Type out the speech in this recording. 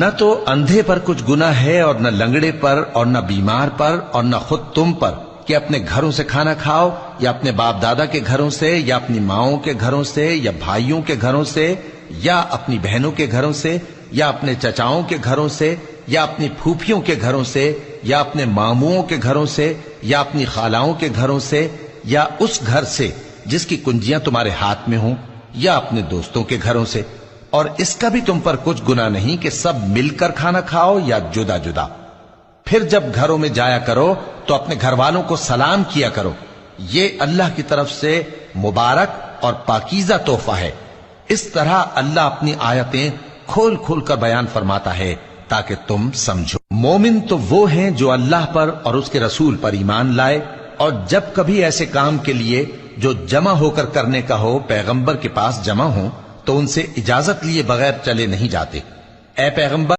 نہ تو اندھے پر کچھ گناہ ہے اور نہ لنگڑے پر اور نہ بیمار پر اور نہ خود تم پر کہ اپنے گھروں سے کھانا کھاؤ یا اپنے باپ دادا کے گھروں سے یا اپنی ماؤں کے گھروں سے یا بھائیوں کے گھروں سے یا اپنی بہنوں کے گھروں سے یا اپنے چچاؤں کے گھروں سے یا اپنی پھوپھیوں کے گھروں سے یا اپنے ماموؤں کے گھروں سے یا اپنی خالاؤں کے گھروں سے یا اس گھر سے جس کی کنجیاں تمہارے ہاتھ میں ہوں یا اپنے دوستوں کے گھروں سے، اور اس کا بھی تم پر کچھ گناہ نہیں کہ سب مل کر کھانا کھاؤ یا جدا جدا۔ پھر جب گھروں میں جایا کرو تو اپنے گھر والوں کو سلام کیا کرو، یہ اللہ کی طرف سے مبارک اور پاکیزہ تحفہ ہے۔ اس طرح اللہ اپنی آیتیں کھول کھول کر بیان فرماتا ہے تاکہ تم سمجھو۔ مومن تو وہ ہیں جو اللہ پر اور اس کے رسول پر ایمان لائے، اور جب کبھی ایسے کام کے لیے جو جمع ہو کر کرنے کا ہو پیغمبر کے پاس جمع ہوں تو ان سے اجازت لیے بغیر چلے نہیں جاتے۔ اے پیغمبر